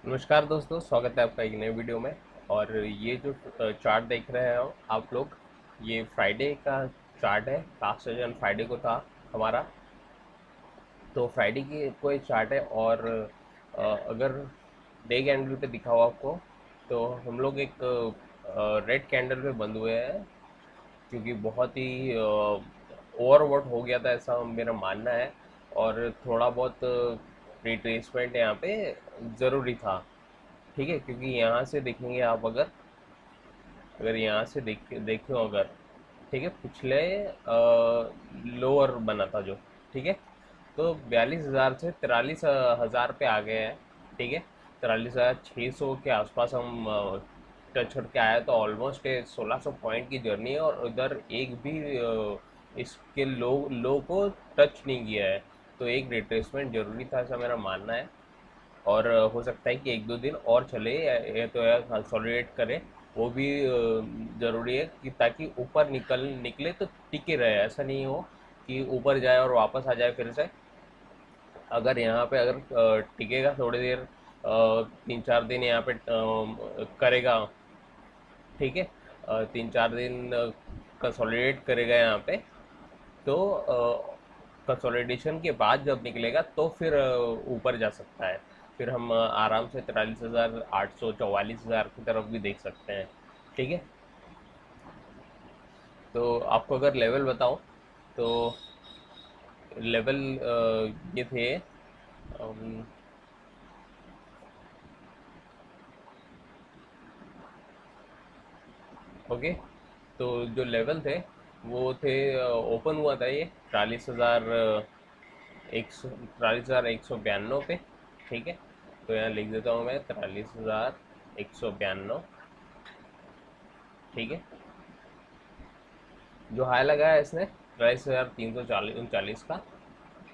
नमस्कार दोस्तों, स्वागत है आपका एक नए वीडियो में। और ये जो चार्ट देख रहे हो आप लोग, ये फ्राइडे का चार्ट है। लास्ट सेशन फ्राइडे को था हमारा। तो फ्राइडे की कोई चार्ट है। और अगर डे कैंडल पे दिखा हो आपको, तो हम लोग एक रेड कैंडल पे बंद हुए हैं, क्योंकि बहुत ही ओवरबॉट हो गया था, ऐसा मेरा मानना है। और थोड़ा बहुत रिट्रेसमेंट यहाँ पे ज़रूरी था। ठीक है, क्योंकि यहाँ से देखेंगे आप, अगर अगर यहाँ से देखो अगर, ठीक है, पिछले लोअर बना था जो, ठीक है, तो 42,000 से 43,000 पे आ गए हैं। ठीक है, 43,600 के आसपास हम टच करके आया, तो ऑलमोस्ट 1,600 पॉइंट की जर्नी है, और उधर एक भी इसके लो को टच नहीं किया है। तो एक रिट्रेसमेंट जरूरी था, ऐसा मेरा मानना है। और हो सकता है कि एक दो दिन और चले, या तो या कंसोलिडेट करे। वो भी ज़रूरी है, कि ताकि ऊपर निकले तो टिके रहे, ऐसा नहीं हो कि ऊपर जाए और वापस आ जाए फिर से। अगर यहाँ पे अगर टिकेगा थोड़ी देर, 3-4 दिन यहाँ पे करेगा, ठीक है, 3-4 दिन कंसोलिडेट करेगा यहाँ पे, तो कंसोलिडेशन के बाद जब निकलेगा तो फिर ऊपर जा सकता है। फिर हम आराम से 43,800 44,000 की तरफ भी देख सकते हैं। ठीक है, तो आपको अगर लेवल बताऊं, तो लेवल ये थे, अम, ओके। तो जो लेवल थे वो थे, ओपन हुआ था ये 43,192 पे। ठीक है, तो यहाँ लिख देता हूँ मैं 43,192। ठीक है, जो हाई लगाया है इसने 43,339 का,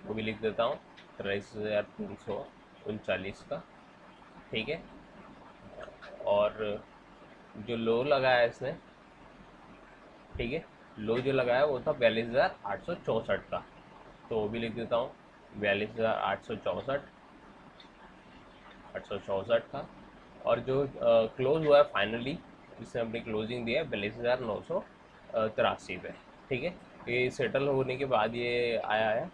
वो भी लिख देता हूँ, 43,339 का। ठीक है, और जो लो लगाया है इसने, ठीक है, लो जो लगाया वो था 42,864 का, तो वो भी लिख देता हूँ, 42,864 का। और जो क्लोज हुआ है फाइनली, जिससे हमने क्लोजिंग दिया है 42,983 पे। ठीक है, ये सेटल होने के बाद ये आया है,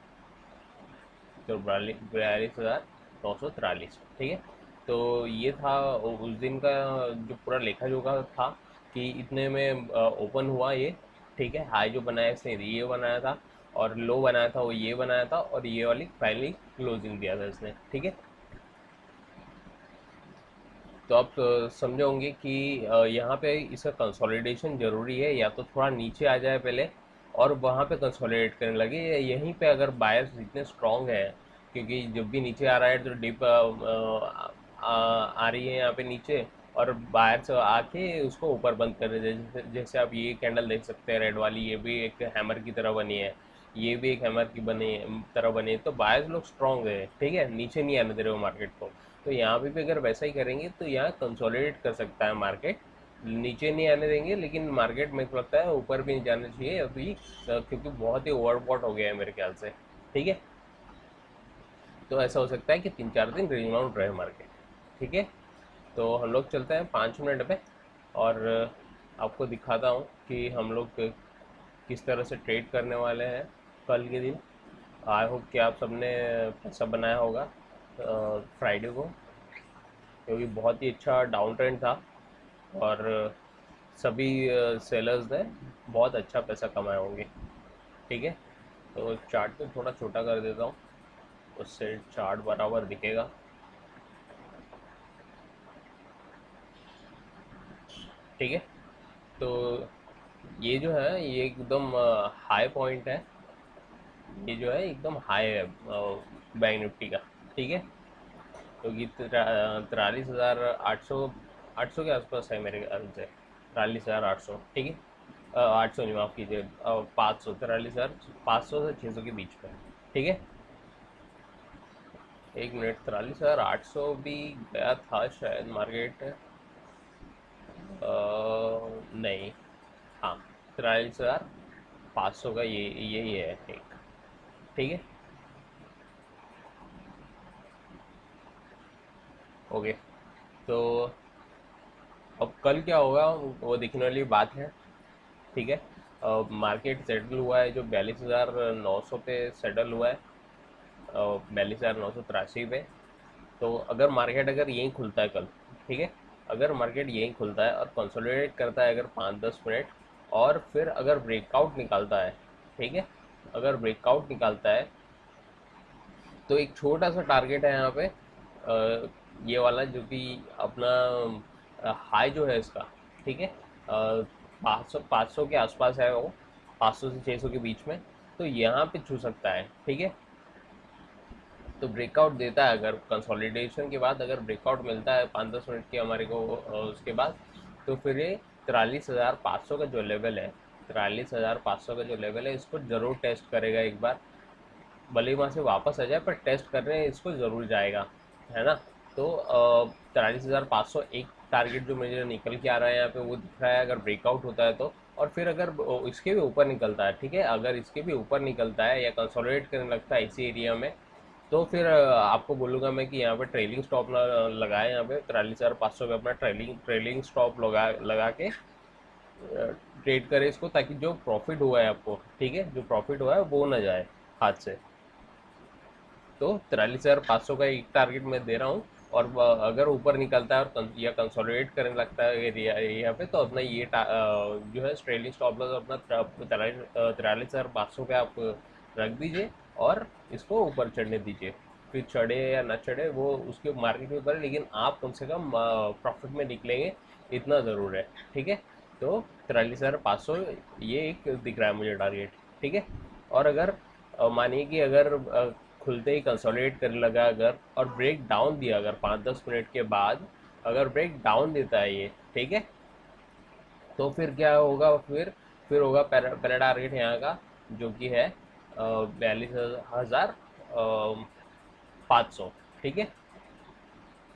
तो 42,943। ठीक है, तो ये था उस दिन का जो पूरा लेखा जोखा था, कि इतने में ओपन हुआ ये। ठीक है, हाई जो बनाया इसने ये बनाया था, और लो बनाया था वो ये बनाया था, और ये वाली फाइनली क्लोजिंग दिया था इसने। ठीक है, तो आप समझोगे कि यहाँ पे इसका कंसोलिडेशन ज़रूरी है, या तो थोड़ा नीचे आ जाए पहले और वहाँ पे कंसोलिडेट करने लगे, या यहीं पे अगर बायर्स इतने स्ट्रांग है, क्योंकि जब भी नीचे आ रहा है तो डिप आ रही है यहाँ पे नीचे, और बायर्स आके उसको ऊपर बंद कर रहे हैं। जैसे आप ये कैंडल देख सकते हैं, रेड वाली, ये भी एक हैमर की तरह बनी है, ये भी एक हैमर की तरह बनी है। तो बायर्स लोग स्ट्रांग है, ठीक है, नीचे नहीं आने दे रहे हो मार्केट को। तो यहाँ पे भी अगर वैसा ही करेंगे तो यहाँ कंसोलिडेट कर सकता है मार्केट, नीचे नहीं आने देंगे, लेकिन मार्केट में को लगता है ऊपर भी नहीं जाना चाहिए अभी, क्योंकि बहुत ही ओवरबॉट हो गया है मेरे ख्याल से। ठीक है, तो ऐसा हो सकता है कि 3-4 दिन रेंज बाउंड रहे मार्केट। ठीक है, तो हम लोग चलते हैं 5 मिनट में, और आपको दिखाता हूँ कि हम लोग किस तरह से ट्रेड करने वाले हैं कल के दिन। आई होप कि आप सबने पैसा बनाया होगा फ्राइडे को, क्योंकि बहुत ही अच्छा डाउन ट्रेंड था, और सभी सेलर्स ने बहुत अच्छा पैसा कमाए होंगे। ठीक है, तो चार्ट को थोड़ा छोटा कर देता हूँ, उससे चार्ट बराबर दिखेगा। ठीक है, तो ये जो है ये एकदम हाई पॉइंट है, ये जो है एकदम हाई है बैंक निफ्टी का। ठीक है, क्योंकि 43,800 800 के आसपास है मेरे ख्याल से, 43,800। ठीक है, 800 नहीं, माफ़ कीजिए, 500, 43,500 से 600 के बीच में। ठीक है, एक मिनट, 43,800 भी गया था शायद मार्केट, नहीं, हाँ, 43,500 का ये यही है एक। ठीक है, ओके। तो अब कल क्या होगा वो देखने वाली बात है। ठीक है, मार्केट सेटल हुआ है जो 42,900 पे सेटल हुआ है, 42,983 पे। तो अगर मार्केट अगर यहीं खुलता है कल, ठीक है, अगर मार्केट यहीं खुलता है और कंसोलिडेट करता है अगर 5-10 मिनट, और फिर अगर ब्रेकआउट निकालता है, ठीक है, अगर ब्रेकआउट निकालता है तो एक छोटा सा टारगेट है यहाँ पे, ये वाला जो कि अपना हाई जो है इसका, ठीक है, 500 के आसपास है वो, 500 से 600 के बीच में। तो यहाँ पे छू सकता है, ठीक है। तो ब्रेकआउट देता है अगर कंसोलिडेशन के बाद, अगर ब्रेकआउट मिलता है 5-10 मिनट के हमारे को उसके बाद, तो फिर ये 43,500 का जो लेवल है, 43,500 का जो लेवल है, इसको ज़रूर टेस्ट करेगा एक बार। भले ही वहाँ से वापस आ जाए पर टेस्ट करने इसको ज़रूर जाएगा, है ना। तो 43,500 एक टारगेट जो मुझे निकल के आ रहा है यहाँ पे वो दिख रहा है, अगर ब्रेकआउट होता है तो। और फिर अगर इसके भी ऊपर निकलता है, ठीक है, अगर इसके भी ऊपर निकलता है या कंसोलिडेट करने लगता है इसी एरिया में, तो फिर आपको बोलूँगा मैं कि यहाँ पे ट्रेलिंग स्टॉप लगाए, यहाँ पे 43,500 पे अपना ट्रेलिंग ट्रेलिंग स्टॉप लगा लगा के ट्रेड करें इसको, ताकि जो प्रॉफिट हुआ है आपको, ठीक है, जो प्रॉफिट हुआ है वो ना जाए हाथ से। तो 43,500 का एक टारगेट मैं दे रहा हूँ। और अगर ऊपर निकलता है और या कंसोलिडेट करने लगता है एरिया यहाँ पे, तो अपना ये जो है ट्रेलिंग स्टॉप लॉस अपना 43,500 पे आप रख दीजिए और इसको ऊपर चढ़ने दीजिए। फिर चढ़े या ना चढ़े वो उसके मार्केट के ऊपर है, लेकिन आप कम से कम प्रॉफिट में निकलेंगे, इतना ज़रूर है। ठीक है, तो 43,500 ये एक दिख रहा है मुझे टारगेट। ठीक है, और अगर मानिए कि अगर खुलते ही कंसोलिडेट करने लगा अगर, और ब्रेक डाउन दिया अगर 5-10 मिनट के बाद, अगर ब्रेक डाउन देता है ये, ठीक है, तो फिर क्या होगा, फिर होगा पहला टारगेट यहाँ का जो कि है 42,500। ठीक है,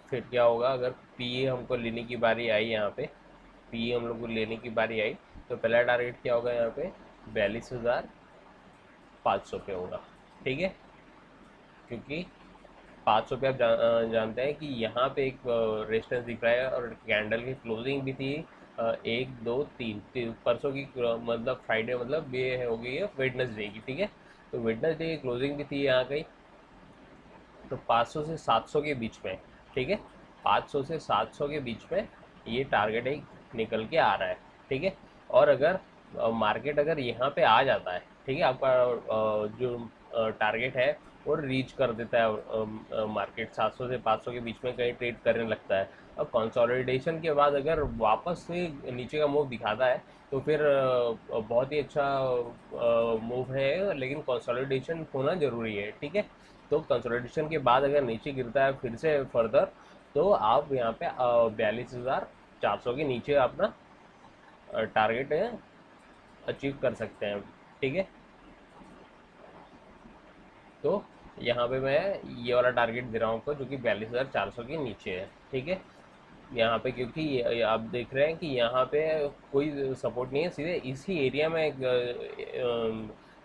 फिर क्या होगा अगर पीए हमको लेने की बारी आई यहाँ पे, पीए हम लोग को लेने की बारी आई, तो पहला टारगेट क्या होगा यहाँ पे, 42,500 पे होगा। ठीक है, क्योंकि 500 पे आप जानते हैं कि यहाँ पे एक रेजिस्टेंस दिख रहा है, और कैंडल की क्लोजिंग भी थी 1 2 3 परसों की, मतलब फ्राइडे, मतलब ये हो गई है वेडनेसडे की। ठीक है, तो वेडनेसडे की क्लोजिंग भी थी यहाँ कहीं, तो 500 से 700 के बीच में, ठीक है, 500 से 700 के बीच में ये टारगेट एक निकल के आ रहा है। ठीक है, और अगर मार्केट अगर यहाँ पे आ जाता है, ठीक है, आपका जो टारगेट है वो रीच कर देता है, मार्केट 700 से 500 के बीच में कहीं ट्रेड करने लगता है, और कंसोलिडेशन के बाद अगर वापस से नीचे का मूव दिखाता है, तो फिर बहुत ही अच्छा मूव है, लेकिन कंसोलिडेशन होना ज़रूरी है। ठीक है, तो कंसोलिडेशन के बाद अगर नीचे गिरता है फिर से फर्दर, तो आप यहाँ पे 42,400 के नीचे अपना टारगेट अचीव कर सकते हैं। ठीक है, तो यहाँ पे मैं ये वाला टारगेट दे रहा हूँ आपको जो कि 42,400 के नीचे है। ठीक है, यहाँ पे क्योंकि आप देख रहे हैं कि यहाँ पे कोई सपोर्ट नहीं है, सीधे इसी एरिया में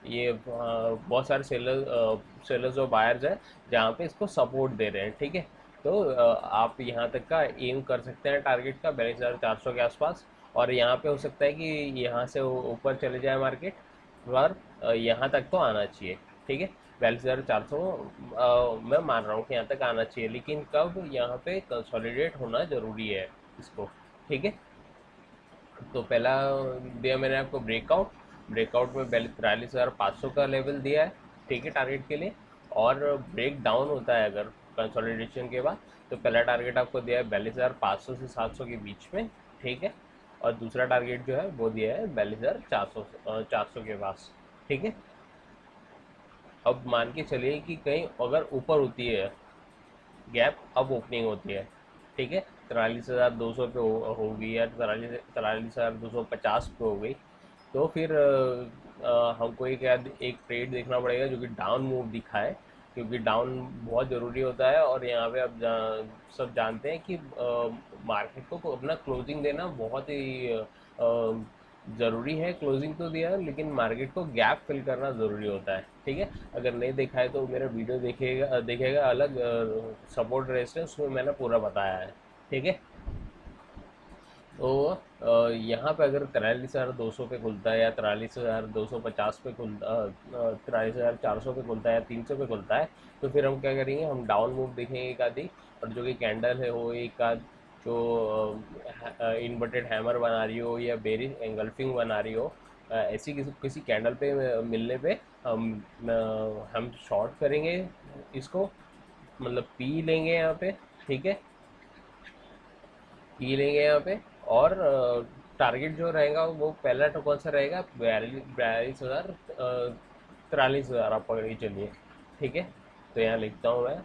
ये बहुत सारे सेलर्स और बायर्स हैं जहाँ पे इसको सपोर्ट दे रहे हैं। ठीक है, तो आप यहाँ तक का एम कर सकते हैं टारगेट का 42,400 के आसपास, और यहाँ पे हो सकता है कि यहाँ से ऊपर चले जाए मार्केट, पर यहाँ तक तो आना चाहिए। ठीक है, 42,400 मैं मान रहा हूँ कि यहाँ तक आना चाहिए, लेकिन कब, यहाँ पे कंसोलिडेट होना ज़रूरी है इसको। ठीक है, तो पहला दिया मैंने आपको ब्रेकआउट, ब्रेकआउट में 43,500 का लेवल दिया है, ठीक है, टारगेट के लिए। और ब्रेक डाउन होता है अगर कंसोलिडेशन के बाद, तो पहला टारगेट आपको दिया है 42,500 से 700 के बीच में। ठीक है, और दूसरा टारगेट जो है वो दिया है 42,400 के पास। ठीक है, अब मान के चलिए कि कहीं अगर ऊपर होती है गैप, अब ओपनिंग होती है, ठीक है, 43,200 पे होगी या 43,250 पे हो गई, तो फिर हमको एक ट्रेड देखना पड़ेगा जो कि डाउन मूव दिखाए, क्योंकि डाउन बहुत ज़रूरी होता है। और यहाँ पे अब सब जानते हैं कि मार्केट को अपना क्लोजिंग देना बहुत ही ज़रूरी है। क्लोजिंग तो दिया, लेकिन मार्केट को गैप फिल करना ज़रूरी होता है। ठीक है, अगर नहीं देखा है तो मेरा वीडियो देखेगा देखेगा अलग सपोर्ट रेजिस्टेंस में मैंने पूरा बताया है। ठीक है। तो यहाँ पे अगर 43,200 पे खुलता है या 43,250 पे खुलता, 43,400 पे खुलता है या 300 पे खुलता है, तो फिर हम क्या करेंगे, हम डाउन मूव देखेंगे एक आधी, और जो कि कैंडल है वो एक आध जो इन्वर्टेड हैमर बना रही हो या बेरिश एंगल्फिंग बना रही हो, ऐसी किसी किसी कैंडल पे मिलने पे हम शॉर्ट करेंगे इसको, मतलब पी लेंगे यहाँ पे। ठीक है, पी लेंगे यहाँ पे। और टारगेट जो रहेगा वो पहला तो कौन सा रहेगा, 42,000, 43,000 आप पकड़ के चलिए। ठीक है, तो यहाँ लिखता हूँ मैं,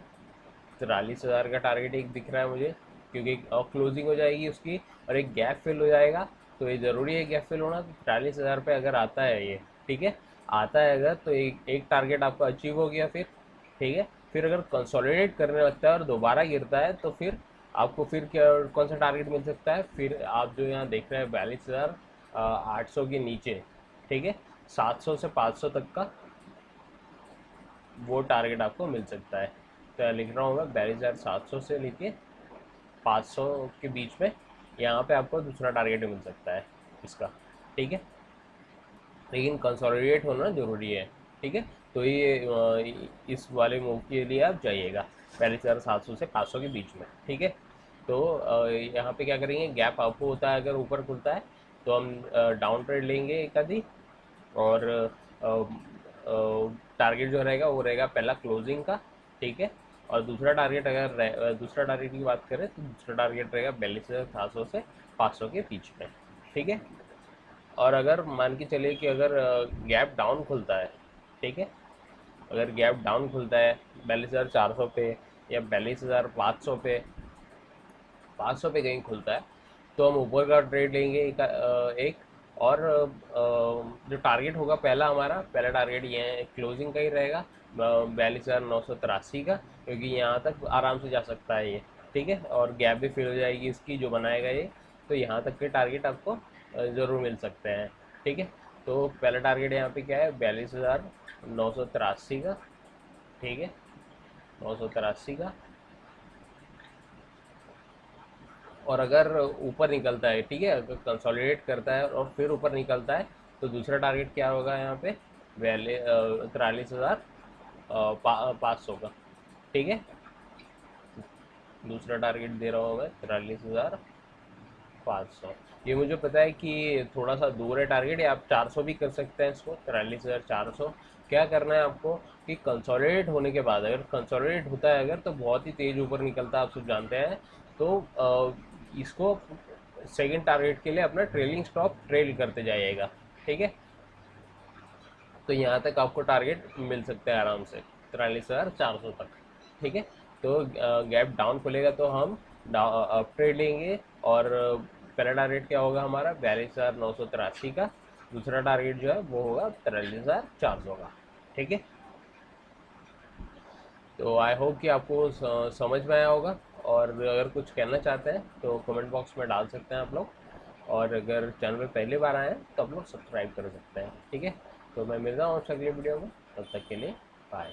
43,000 का टारगेट एक दिख रहा है मुझे, क्योंकि क्लोजिंग हो जाएगी उसकी और एक गैप फिल हो जाएगा। तो ये ज़रूरी है गैप फिल होना, तो 43,000 पे अगर आता है ये, ठीक है, आता है अगर, तो एक टारगेट आपका अचीव हो गया फिर। ठीक है, फिर अगर कंसोलिडेट करने लगता है और दोबारा गिरता है, तो फिर आपको फिर क्या, कौन सा टारगेट मिल सकता है, फिर आप जो यहाँ देख रहे हैं 42,800 के नीचे, ठीक है, 700 से 500 तक का वो टारगेट आपको मिल सकता है। तो यहाँ लिख रहा हूँ मैं 42,700 से लेके 500 के बीच में यहाँ पे आपको दूसरा टारगेट मिल सकता है इसका। ठीक है, लेकिन कंसोलिडेट होना ज़रूरी है। ठीक है, तो ये इस वाले मूव के लिए आप जाइएगा 42,700 से 500 के बीच में। ठीक है, तो यहाँ पे क्या करेंगे, गैप अप होता है अगर ऊपर खुलता है तो हम डाउन ट्रेड लेंगे एक आधी, और टारगेट जो रहेगा वो रहेगा पहला क्लोजिंग का। ठीक है, और दूसरा टारगेट अगर दूसरा टारगेट की बात करें तो दूसरा टारगेट रहेगा 42,700 से 500 के बीच में। ठीक है, और अगर मान के चलिए कि अगर गैप डाउन खुलता है, ठीक है, अगर गैप डाउन खुलता है 42,400 पे या 42,500 पे, 500 पे कहीं खुलता है, तो हम ऊपर का ट्रेड लेंगे एक। और जो टारगेट होगा पहला, हमारा पहला टारगेट ये है, क्लोजिंग का ही रहेगा 42,983 का, क्योंकि यहाँ तक आराम से जा सकता है ये। ठीक है, और गैप भी फिल हो जाएगी इसकी जो बनाएगा ये, तो यहाँ तक के टारगेट आपको ज़रूर मिल सकते हैं। ठीक है, तो पहला टारगेट यहाँ पे क्या है, 42,983 का। ठीक है, 983 का। और अगर ऊपर निकलता है, ठीक है, अगर कंसोलिडेट करता है और फिर ऊपर निकलता है, तो दूसरा टारगेट क्या होगा यहाँ पे, 43,500 का। ठीक है, दूसरा टारगेट दे रहा हूँ मैं 43,500। ये मुझे पता है कि थोड़ा सा दूर है टारगेट, या आप 400 भी कर सकते हैं इसको, 43,400। क्या करना है आपको कि कंसोलिडेट होने के बाद, अगर कंसोलिडेट होता है अगर, तो बहुत ही तेज़ ऊपर निकलता है, आप सब जानते हैं। तो इसको सेकंड टारगेट के लिए अपना ट्रेलिंग स्टॉप ट्रेल करते जाइएगा। ठीक है, तो यहाँ तक आपको टारगेट मिल सकता है आराम से 43,400 तक। ठीक है, तो गैप डाउन खुलेगा तो हम अप ट्रेड लेंगे, और पहला टारगेट क्या होगा हमारा 42,983 का, दूसरा टारगेट जो है वो होगा 43,400 का। ठीक है, तो आई होप कि आपको समझ में आया होगा, और अगर कुछ कहना चाहते हैं तो कमेंट बॉक्स में डाल सकते हैं आप लोग, और अगर चैनल में पहली बार आए हैं तो आप लोग सब्सक्राइब कर सकते हैं। ठीक है, तो मैं मिल रहा हूँ आपसे अगली वीडियो में, तब तक के लिए बाय।